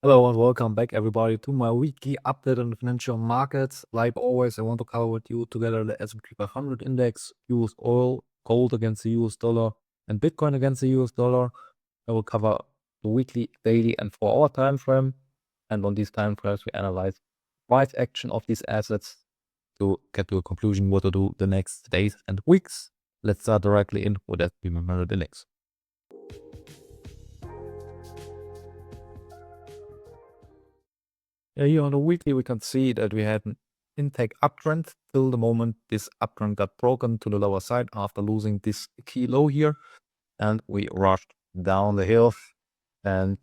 Hello and welcome back everybody to my weekly update on the financial markets. Like always, I want to cover with you together the S&P 500 index, US oil, gold against the US dollar, and Bitcoin against the US dollar. I will cover the weekly, daily, and 4-hour time frame. And on these time frames, we analyze price action of these assets to get to a conclusion what to do the next days and weeks. Let's start directly in with S&P 500 index. Here on the weekly, we can see that we had an intake uptrend till the moment this uptrend got broken to the lower side after losing this key low here. And we rushed down the hill and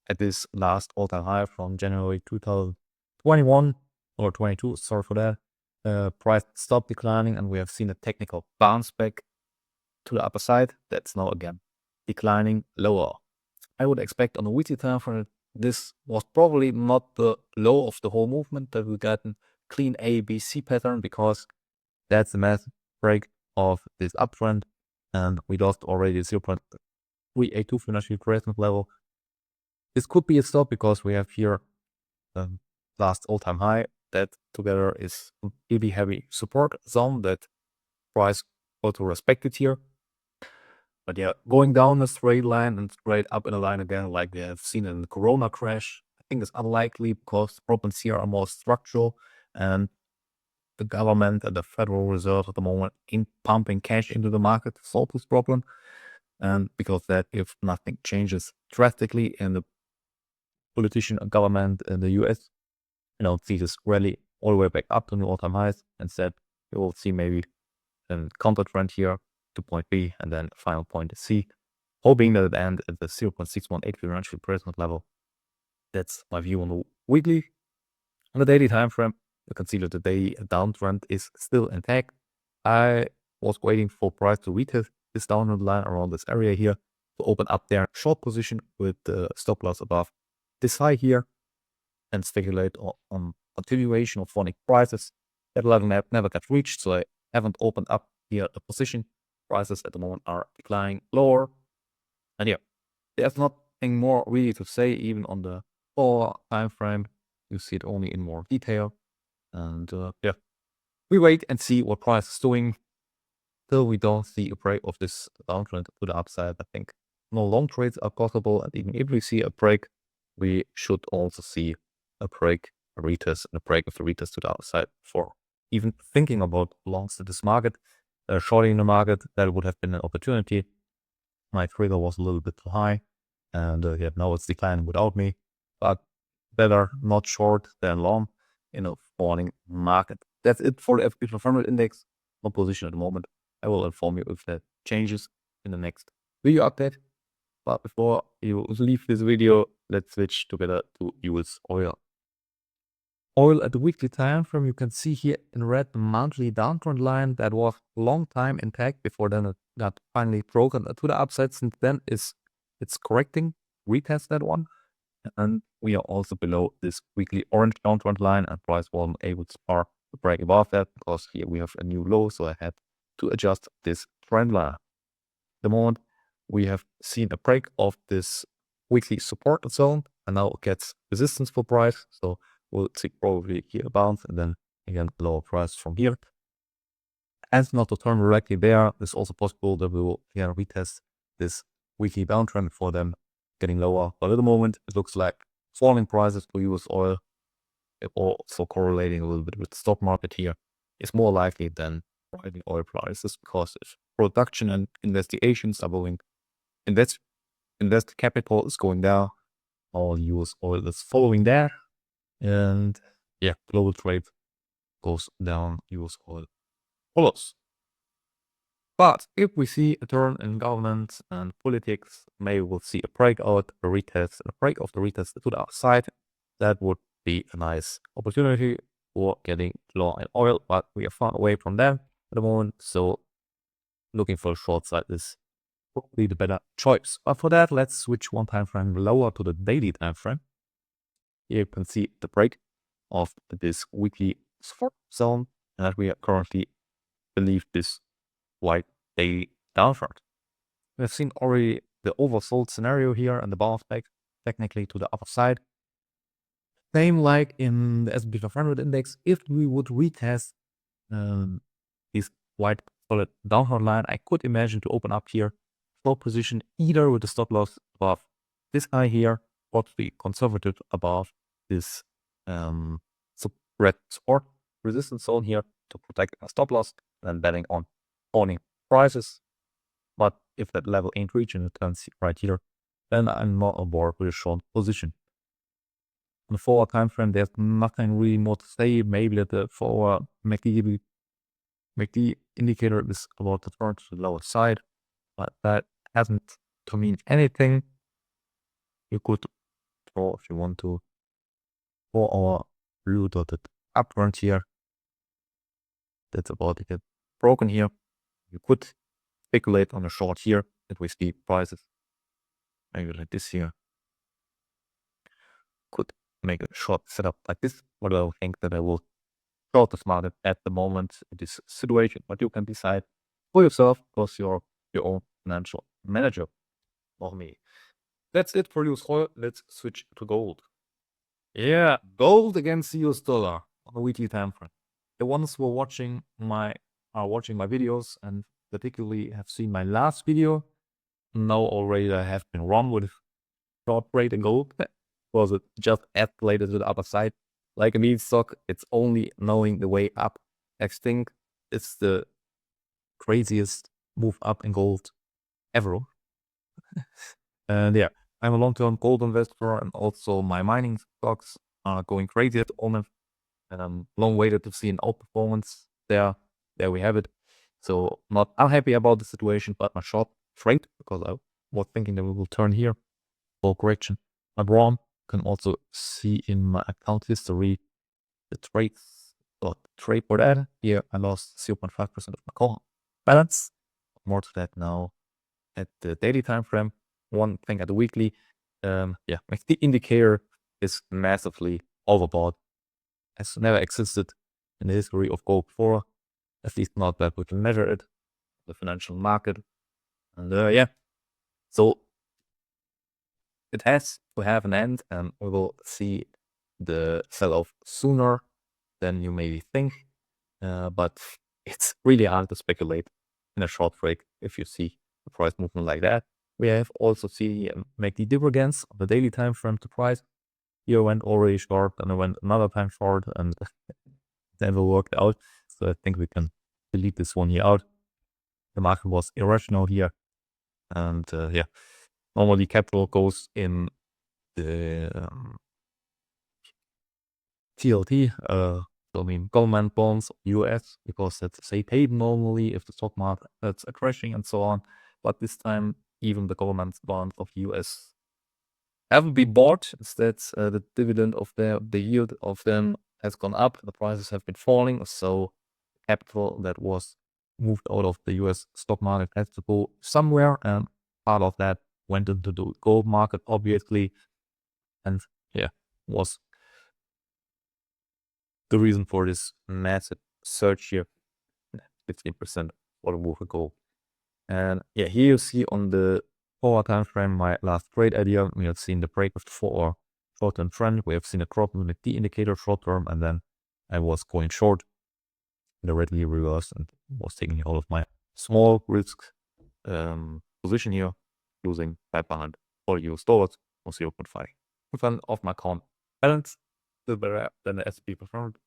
at this last all-time high from January 2021 or 22, sorry for that, price stopped declining and we have seen a technical bounce back to the upper side. That's now again declining lower. I would expect on a weekly time frame this was probably not the low of the whole movement, that we got a clean A, B, C pattern, because that's the massive break of this uptrend. And we lost already 0.382 Fibonacci retracement level. This could be a stop because we have here the last all-time high that together is a really heavy support zone that price also respected here. But yeah, going down a straight line and straight up in a line again, like we have seen in the Corona crash, I think it's unlikely because the problems here are more structural, and the government and the Federal Reserve at the moment in pumping cash into the market to solve this problem. And because that, if nothing changes drastically in the politician and government in the US, see this rally all the way back up to new all-time highs, and said we will see maybe a counter trend here to point B and then final point C, hoping that it ends at the 0.618 Fibonacci retracement level. That's my view on the weekly. On the daily time frame, you can see that the daily downtrend is still intact. I was waiting for price to retest this downward line around this area here to open up their short position with the stop loss above this high here and speculate on continuation of falling prices. That level never got reached, so I haven't opened up here a position. Prices at the moment are declining lower. And yeah, there's nothing more really to say, even on the 4 time frame. You see it only in more detail. And yeah, we wait and see what price is doing till we don't see a break of this downtrend to the upside. I think no long trades are possible. And even if we see a break, we should also see a break, a retest, and a break of the retest to the upside for even thinking about longs to this market. Shorting the market, that would have been an opportunity. My trigger was a little bit too high, and yeah, now it's declining without me. But better not short than long in a falling market. That's it for the S&P 500 index. No position at the moment. I will inform you if that changes in the next video update. But before you leave this video, let's switch together to US oil. Oil at the weekly time frame, you can see here in red the monthly downtrend line that was a long time intact before then it got finally broken to the upside. Since then it's correcting, retest that one, and we are also below this weekly orange downtrend line, and price wasn't able to break above that because here we have a new low, so I had to adjust this trend line. The moment we have seen a break of this weekly support zone, and now it gets resistance for price, so we'll see probably here a bounce and then again lower price from here. And not to turn directly there, it's also possible that we will retest this weekly downtrend for them getting lower. But at the moment, it looks like falling prices for US oil, also correlating a little bit with the stock market here, is more likely than rising oil prices, because if production and investigations are going, invest capital is going down, all US oil is following there. And yeah, global trade goes down, US oil follows. But if we see a turn in government and politics, maybe we'll see a breakout, a retest, and a break of the retest to the upside. That would be a nice opportunity for getting long in oil, but we are far away from them at the moment. So looking for a short side is probably the better choice. But for that, let's switch one time frame lower to the daily time frame. Here you can see the break of this weekly support zone, and that we are currently believe this wide daily downtrend. We have seen already the oversold scenario here and the bounce back technically to the upper side. Same like in the S&P 500 index, if we would retest this quite solid downward line, I could imagine to open up here, short position either with the stop loss above this high here, or to be conservative above this red support resistance zone here to protect a stop loss, and betting on owning prices. But if that level ain't reaching, it turns right here, then I'm not on board with a short position. On the 4-hour time frame, there's nothing really more to say. Maybe that the 4-hour MACD indicator is about to turn to the lower side, but that hasn't to mean anything. You could draw if you want to 4-hour blue dotted uptrend here. That's about to get broken here. You could speculate on a short here that we see prices maybe like this here. Could make a short setup like this, but I don't think that I will short this market at the moment in this situation. But you can decide for yourself because you're your own financial manager, not me. That's it for US oil. Let's switch to gold. Yeah, gold against the US dollar on a weekly time frame. The ones who are watching my videos and particularly have seen my last video know already I have been wrong with short rate in gold. Was it just escalated to the upper side? Like a meme stock, it's only knowing the way up. I think it's the craziest move up in gold ever. And yeah, I'm a long-term gold investor, and also my mining stocks are going crazy at the moment. And I'm long waited to see an outperformance there. There we have it. So not unhappy about the situation, but my short trade, because I was thinking that we will turn here for correction. I'm wrong. You can also see in my account history the trades or trade for that. Here I lost 0.5% of my core balance. More to that now at the daily time frame. One thing at the weekly. Yeah, the indicator is massively overbought. Has never existed in the history of gold before, at least not that we can measure it, the financial market. And yeah, so it has to have an end, and we will see the sell-off sooner than you maybe think. But it's really hard to speculate in a short break if you see the price movement like that. We have also seen make the divergence of the daily time frame to price. Here went already short, and I went another time short, and never worked out. So I think we can delete this one here out. The market was irrational here, and yeah, normally capital goes in the TLT, so I mean government bonds, US, because that's safe haven normally if the stock market that's crashing and so on. But this time, even the government bonds of US haven't been bought. Instead, the dividend of the yield of them has gone up. The prices have been falling, so capital that was moved out of the US stock market has to go somewhere, and part of that went into the gold market, obviously, and yeah, was the reason for this massive surge here, 15% for the move of gold. And yeah, here you see on the 4-hour time frame my last trade idea. We have seen the break of the 4-hour short-term trend. We have seen a drop in the D indicator short-term, and then I was going short directly reverse and was taking all of my small risk position here, losing 500 or US dollars or 0.5% of my account balance, still better than the S&P performance.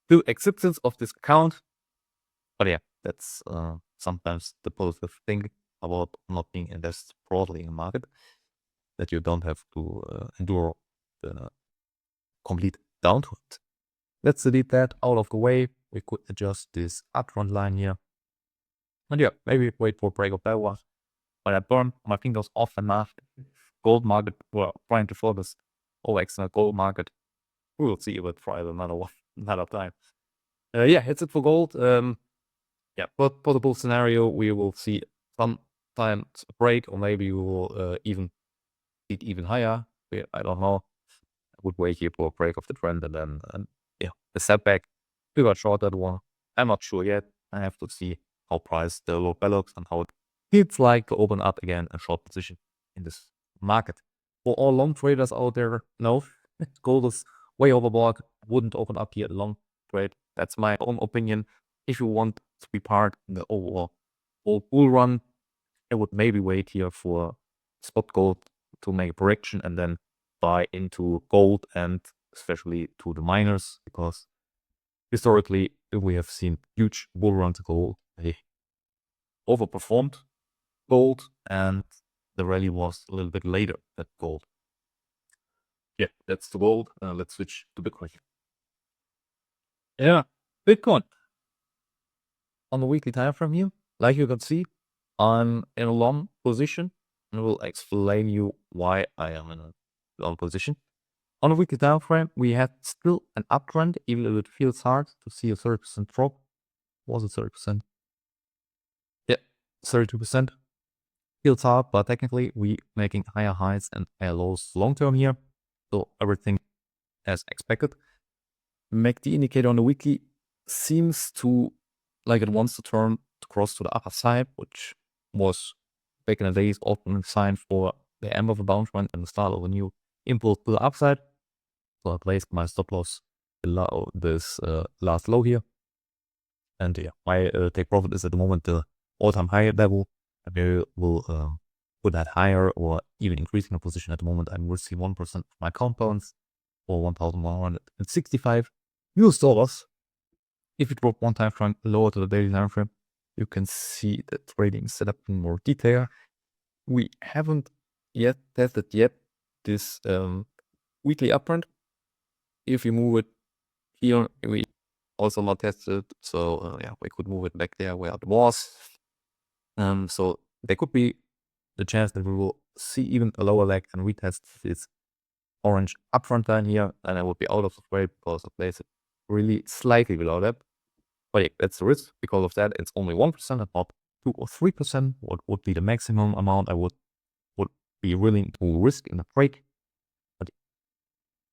Still acceptance of this account, but yeah, that's sometimes the positive thing about not being invested broadly in the market, that you don't have to endure the complete downturn. Let's delete that out of the way. We could adjust this uptrend line here. And yeah, maybe wait for a break of that one. But I burned my fingers off enough. Gold market, well, trying to focus over external gold market. We will see if it tries another one another time. Yeah, it's it for gold. Yeah, but for the bull scenario, we will see sometimes a break, or maybe we will even hit even higher. I don't know. I would wait here for a break of the trend, and then yeah, a setback. We got short that one. I'm not sure yet. I have to see how price develops and how it feels like to open up again a short position in this market. For all long traders out there, no, gold is way overbought. Wouldn't open up here a long trade. That's my own opinion. If you want to be part in the overall bull run, I would maybe wait here for spot gold to make a correction and then buy into gold and especially to the miners, because historically we have seen huge bull runs to gold. They overperformed gold and the rally was a little bit later at gold. Yeah, that's the gold. Let's switch to Bitcoin. Yeah, Bitcoin. On the weekly time frame here, like you can see, I'm in a long position and will explain you why I am in a long position. On the weekly time frame, we had still an uptrend, even though it feels hard to see a 30% drop. Was it 30%? Yeah, 32%. Feels hard, but technically we making higher highs and higher lows long term here. So everything as expected. MACD indicator on the weekly seems to like it wants to turn to cross to the upper side, which was back in the days often a sign for the end of a bounce run and the start of a new impulse to the upside. So I placed my stop loss below this last low here. And yeah, my take profit is at the moment the all-time high level. And we will put that higher or even increasing the position at the moment. I'm risking 1% of my compounds for $1,165. If you drop one time frame lower to the daily time frame, you can see the trading setup in more detail. We haven't yet tested this weekly uptrend. If you move it here, we also not tested. So yeah, we could move it back there where it was. So there could be the chance that we will see even a lower leg and retest this orange upfront line here, and I would be out of the trade because I placed it really slightly below that. But yeah, that's the risk. Because of that, it's only 1% and not 2 or 3%. What would be the maximum amount I would be willing to risk in a trade? But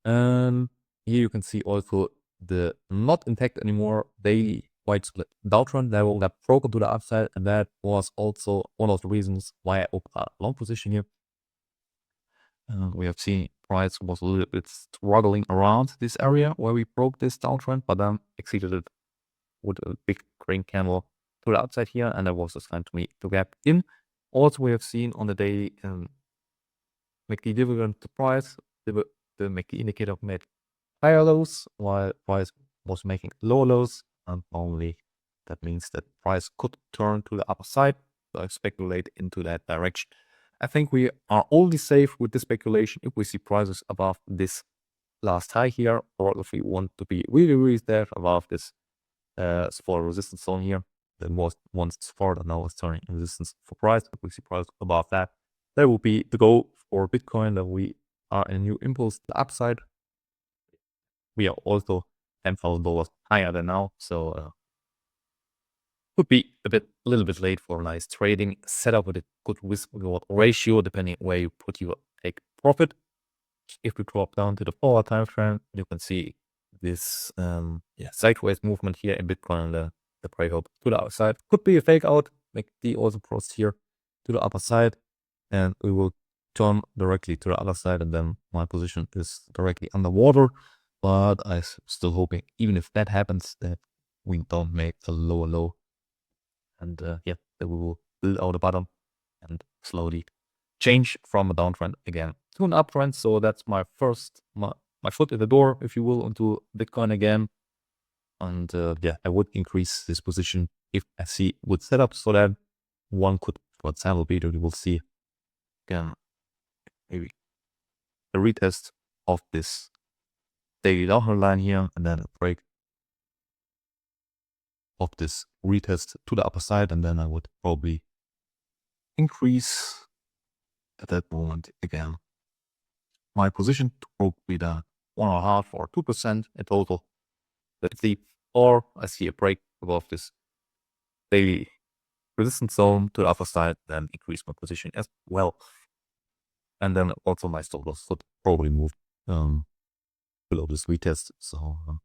here you can see also the not intact anymore daily white split downtrend level that broke into the upside, and that was also one of the reasons why I opened a long position here. We have seen price was a little bit struggling around this area where we broke this downtrend, but then exceeded it with a big green candle to the upside here, and that was the time to me to gap in. Also, we have seen on the daily MACD dividend to price, the MACD indicator made higher lows while price was making lower lows, and only that means that price could turn to the upper side. So I speculate into that direction. I think we are only safe with this speculation if we see prices above this last high here, or if we want to be really there above this support resistance zone here. The most once support and now is turning resistance for price. If we see price above that, that will be the goal for Bitcoin, that we are in a new impulse to the upside. We are also $10,000 higher than now, so could be a little bit late for a nice trading setup with a good risk reward ratio, depending where you put your take profit. If we drop down to the 4-hour time frame, you can see this sideways movement here in Bitcoin, and the break up to the outside. Could be a fake out. MACD also crossed here to the upper side, and we will turn directly to the other side, and then my position is directly underwater. But I'm still hoping, even if that happens, that we don't make a lower low, and yeah, that we will build out a bottom and slowly change from a downtrend again to an uptrend. So that's my first, my foot in the door, if you will, into Bitcoin again. And yeah, I would increase this position if I see good setups so that one could, for example, be that we will see again maybe a retest of this daily downtrend line here, and then a break of this retest to the upper side, and then I would probably increase at that moment again my position to probably the 1.5 or 2% in total. Let's see, or I see a break above this daily resistance zone to the upper side, then increase my position as well. And then also my stop loss would probably move below this retest. So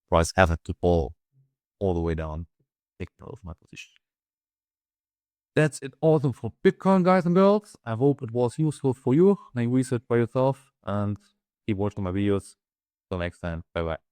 price hasn't to fall all the way down, take note of my position. That's it also for Bitcoin, guys and girls. I hope it was useful for you. Make research by yourself and keep watching my videos. Till next time. Bye bye.